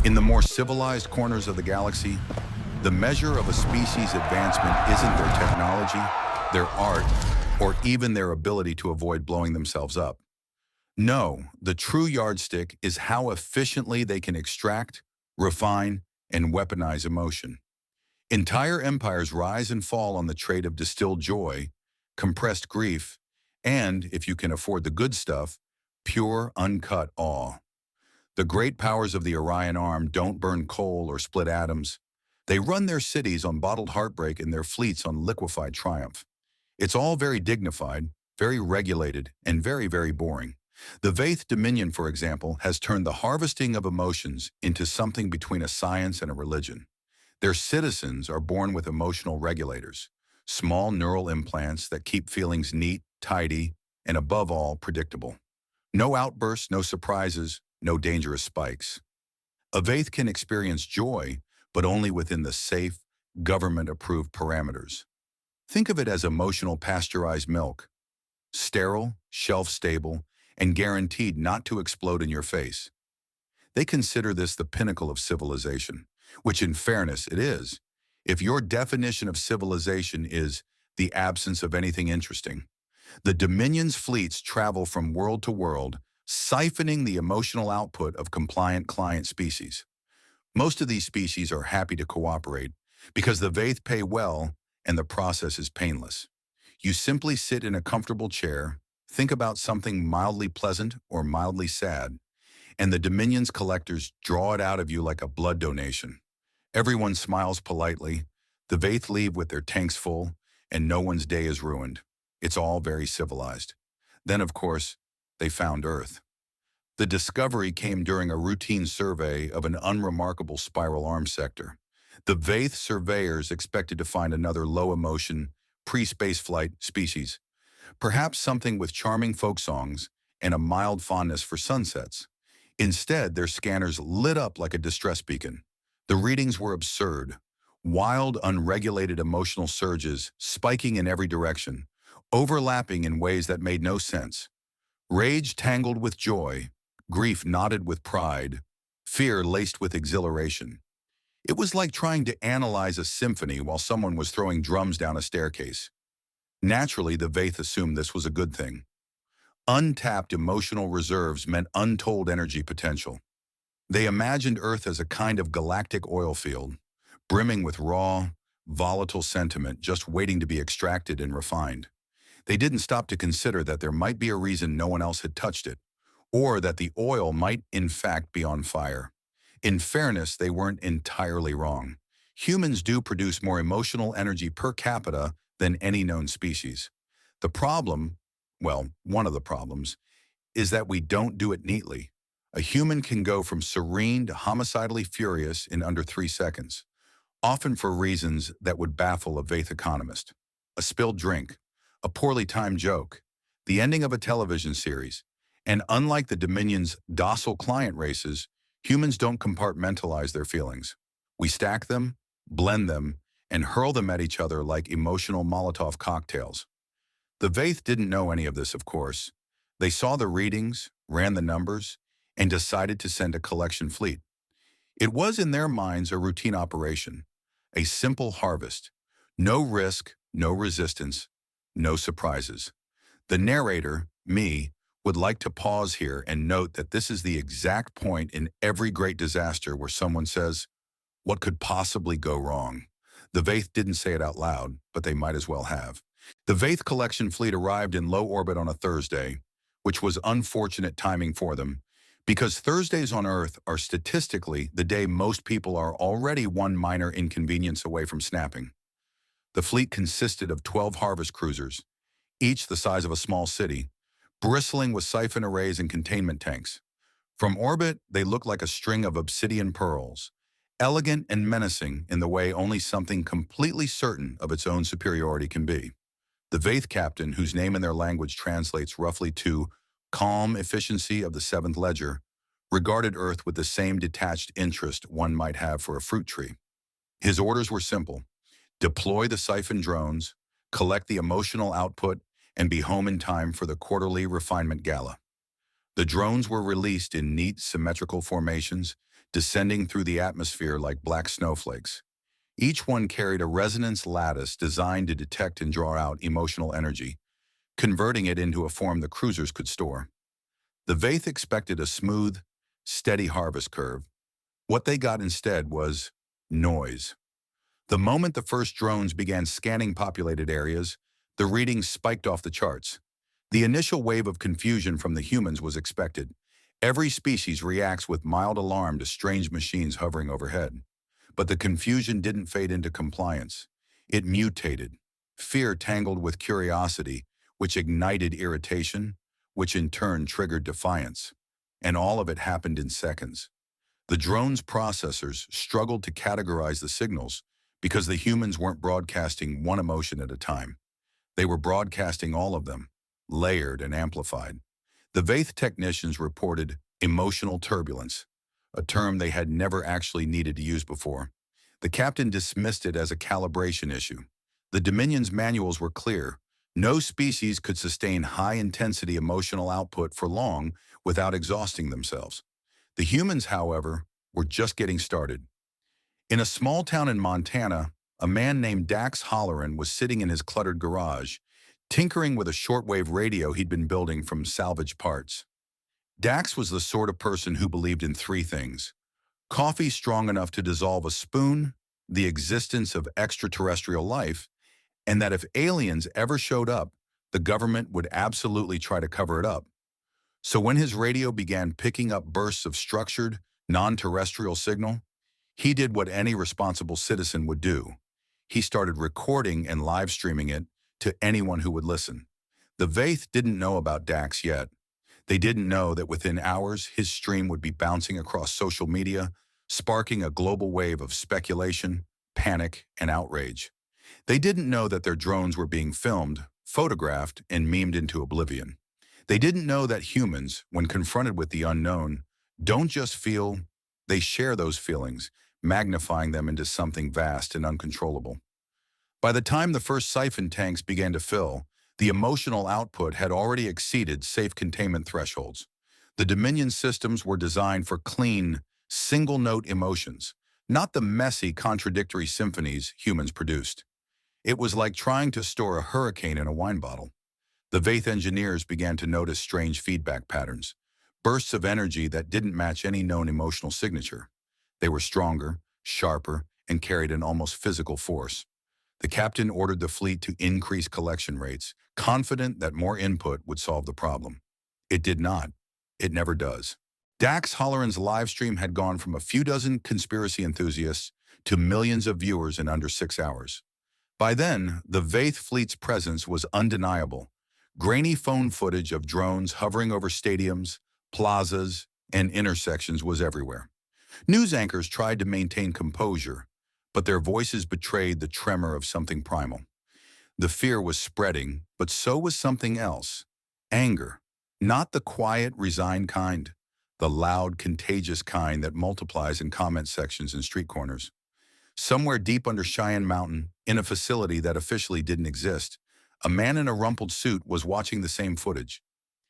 In the more civilized corners of the galaxy, the measure of a species' advancement isn't their technology, their art, or even their ability to avoid blowing themselves up. No, the true yardstick is how efficiently they can extract, refine, and weaponize emotion. Entire empires rise and fall on the trait of distilled joy, compressed grief, and, if you can afford the good stuff, pure, uncut awe. The great powers of the Orion Arm don't burn coal or split atoms. They run their cities on bottled heartbreak and their fleets on liquefied triumph. It's all very dignified, very regulated, and very, very boring. The Veyth Dominion, for example, has turned the harvesting of emotions into something between a science and a religion. Their citizens are born with emotional regulators, small neural implants that keep feelings neat, tidy, and above all, predictable. No outbursts, no surprises, no dangerous spikes. A Veyth can experience joy, but only within the safe, government-approved parameters. Think of it as emotional pasteurized milk, sterile, shelf-stable, and guaranteed not to explode in your face. They consider this the pinnacle of civilization, which in fairness it is, if your definition of civilization is the absence of anything interesting. The Dominion's fleets travel from world to world, siphoning the emotional output of compliant client species. Most of these species are happy to cooperate because the Veyth pay well and the process is painless. You simply sit in a comfortable chair, think about something mildly pleasant or mildly sad, and the Dominion's collectors draw it out of you like a blood donation. Everyone smiles politely, the Veyth leave with their tanks full, and no one's day is ruined. It's all very civilized. Then, of course, they found Earth. The discovery came during a routine survey of an unremarkable spiral arm sector. The Veyth surveyors expected to find another low-emotion, pre-spaceflight species, perhaps something with charming folk songs and a mild fondness for sunsets. Instead, their scanners lit up like a distress beacon. The readings were absurd. Wild, unregulated emotional surges spiking in every direction, overlapping in ways that made no sense. Rage tangled with joy, grief knotted with pride, fear laced with exhilaration. It was like trying to analyze a symphony while someone was throwing drums down a staircase. Naturally, the Veyth assumed this was a good thing. Untapped emotional reserves meant untold energy potential. They imagined Earth as a kind of galactic oil field, brimming with raw, volatile sentiment just waiting to be extracted and refined. They didn't stop to consider that there might be a reason no one else had touched it, or that the oil might in fact be on fire. In fairness, they weren't entirely wrong. Humans do produce more emotional energy per capita than any known species. The problem, well, one of the problems, is that we don't do it neatly. A human can go from serene to homicidally furious in under 3 seconds, often for reasons that would baffle a Veyth economist. A spilled drink, a poorly timed joke, the ending of a television series, and unlike the Dominion's docile client races, humans don't compartmentalize their feelings. We stack them, blend them, and hurl them at each other like emotional Molotov cocktails. The Veyth didn't know any of this, of course. They saw the readings, ran the numbers, and decided to send a collection fleet. It was in their minds a routine operation, a simple harvest. No risk, no resistance, no surprises. The narrator, me, would like to pause here and note that this is the exact point in every great disaster where someone says, "What could possibly go wrong?" The Veyth didn't say it out loud, but they might as well have. The Veyth collection fleet arrived in low orbit on a Thursday, which was unfortunate timing for them, because Thursdays on Earth are statistically the day most people are already one minor inconvenience away from snapping. The fleet consisted of 12 harvest cruisers, each the size of a small city, bristling with siphon arrays and containment tanks. From orbit, they looked like a string of obsidian pearls, elegant and menacing in the way only something completely certain of its own superiority can be. The Veyth captain, whose name in their language translates roughly to calm efficiency of the seventh ledger, regarded Earth with the same detached interest one might have for a fruit tree. His orders were simple: deploy the siphon drones, collect the emotional output, and be home in time for the quarterly refinement gala. The drones were released in neat, symmetrical formations, descending through the atmosphere like black snowflakes. Each one carried a resonance lattice designed to detect and draw out emotional energy, converting it into a form the cruisers could store. The Veyth expected a smooth, steady harvest curve. What they got instead was noise. The moment the first drones began scanning populated areas, the readings spiked off the charts. The initial wave of confusion from the humans was expected. Every species reacts with mild alarm to strange machines hovering overhead. But the confusion didn't fade into compliance. It mutated. Fear tangled with curiosity, which ignited irritation, which in turn triggered defiance. And all of it happened in seconds. The drone's processors struggled to categorize the signals because the humans weren't broadcasting one emotion at a time. They were broadcasting all of them, layered and amplified. The Veyth technicians reported emotional turbulence, a term they had never actually needed to use before. The captain dismissed it as a calibration issue. The Dominion's manuals were clear. No species could sustain high-intensity emotional output for long without exhausting themselves. The humans, however, were just getting started. In a small town in Montana, a man named Dax Halloran was sitting in his cluttered garage, tinkering with a shortwave radio he'd been building from salvaged parts. Dax was the sort of person who believed in three things: coffee strong enough to dissolve a spoon, the existence of extraterrestrial life, and that if aliens ever showed up, the government would absolutely try to cover it up. So when his radio began picking up bursts of structured, non-terrestrial signal, he did what any responsible citizen would do. He started recording and live streaming it to anyone who would listen. The Veyth didn't know about Dax yet. They didn't know that within hours, his stream would be bouncing across social media, sparking a global wave of speculation, panic, and outrage. They didn't know that their drones were being filmed, photographed, and memed into oblivion. They didn't know that humans, when confronted with the unknown, don't just feel, they share those feelings, magnifying them into something vast and uncontrollable. By the time the first siphon tanks began to fill, the emotional output had already exceeded safe containment thresholds. The Dominion systems were designed for clean, single-note emotions, not the messy, contradictory symphonies humans produced. It was like trying to store a hurricane in a wine bottle. The Veyth engineers began to notice strange feedback patterns, bursts of energy that didn't match any known emotional signature. They were stronger, sharper, and carried an almost physical force. The captain ordered the fleet to increase collection rates, confident that more input would solve the problem. It did not. It never does. Dax Halloran's live stream had gone from a few dozen conspiracy enthusiasts to millions of viewers in under 6 hours. By then, the Veyth fleet's presence was undeniable. Grainy phone footage of drones hovering over stadiums, plazas, and intersections was everywhere. News anchors tried to maintain composure, but their voices betrayed the tremor of something primal. The fear was spreading, but so was something else. Anger. Not the quiet, resigned kind. The loud, contagious kind that multiplies in comment sections and street corners. Somewhere deep under Cheyenne Mountain, in a facility that officially didn't exist, a man in a rumpled suit was watching the same footage.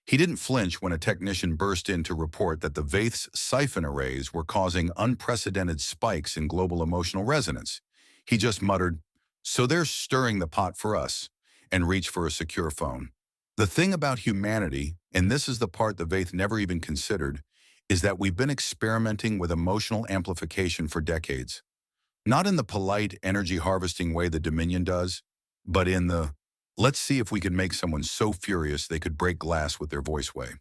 He didn't flinch when a technician burst in to report that the Veyth's siphon arrays were causing unprecedented spikes in global emotional resonance. He just muttered, "So they're stirring the pot for us," and reached for a secure phone. The thing about humanity, and this is the part the Veyth never even considered, is that we've been experimenting with emotional amplification for decades. Not in the polite, energy-harvesting way the Dominion does, but in the, let's see if we can make someone so furious they could break glass with their voice way.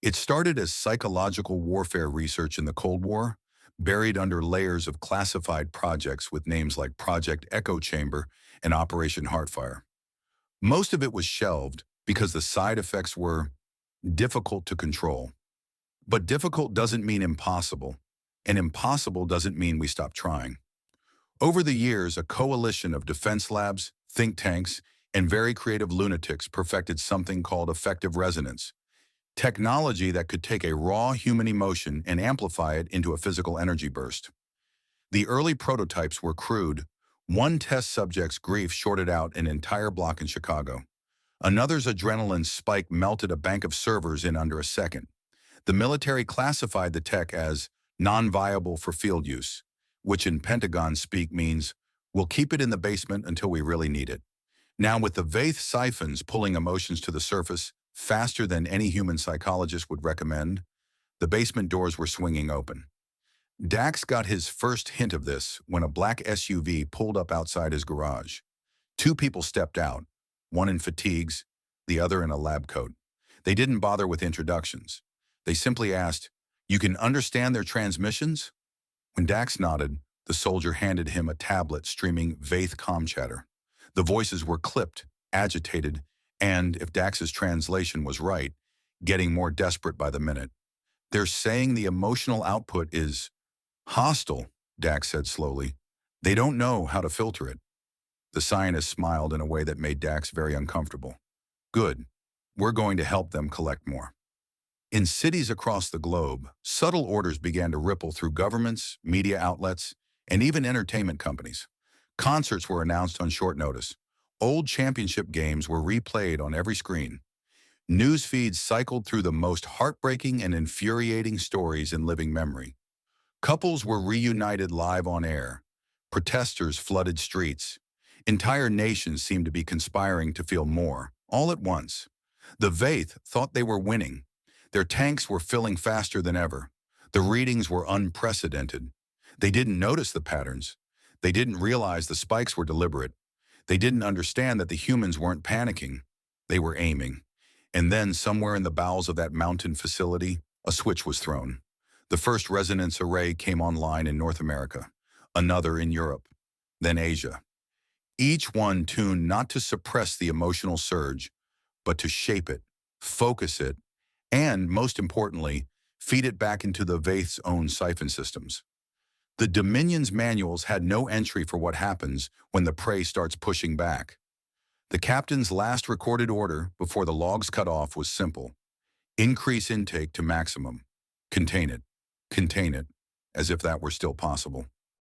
It started as psychological warfare research in the Cold War, buried under layers of classified projects with names like Project Echo Chamber and Operation Heartfire. Most of it was shelved because the side effects were difficult to control. But difficult doesn't mean impossible, and impossible doesn't mean we stop trying. Over the years, a coalition of defense labs, think tanks, and very creative lunatics perfected something called effective resonance, technology that could take a raw human emotion and amplify it into a physical energy burst. The early prototypes were crude. One test subject's grief shorted out an entire block in Chicago. Another's adrenaline spike melted a bank of servers in under a second. The military classified the tech as non-viable for field use, which in Pentagon speak means we'll keep it in the basement until we really need it. Now, with the Veyth siphons pulling emotions to the surface faster than any human psychologist would recommend, the basement doors were swinging open. Dax got his first hint of this when a black SUV pulled up outside his garage. Two people stepped out, one in fatigues, the other in a lab coat. They didn't bother with introductions. They simply asked, "You can understand their transmissions?" When Dax nodded, the soldier handed him a tablet streaming Veyth comm chatter. The voices were clipped, agitated, and, if Dax's translation was right, getting more desperate by the minute. "They're saying the emotional output is hostile," Dax said slowly. "They don't know how to filter it." The scientist smiled in a way that made Dax very uncomfortable. "Good. We're going to help them collect more." In cities across the globe, subtle orders began to ripple through governments, media outlets, and even entertainment companies. Concerts were announced on short notice. Old championship games were replayed on every screen. News feeds cycled through the most heartbreaking and infuriating stories in living memory. Couples were reunited live on air. Protesters flooded streets. Entire nations seemed to be conspiring to feel more, all at once. The Veyth thought they were winning. Their tanks were filling faster than ever. The readings were unprecedented. They didn't notice the patterns. They didn't realize the spikes were deliberate. They didn't understand that the humans weren't panicking. They were aiming. And then, somewhere in the bowels of that mountain facility, a switch was thrown. The first resonance array came online in North America, another in Europe, then Asia. Each one tuned not to suppress the emotional surge, but to shape it, focus it, and, most importantly, feed it back into the Veyth's own siphon systems. The Dominion's manuals had no entry for what happens when the prey starts pushing back. The captain's last recorded order before the logs cut off was simple: increase intake to maximum. Contain it, as if that were still possible.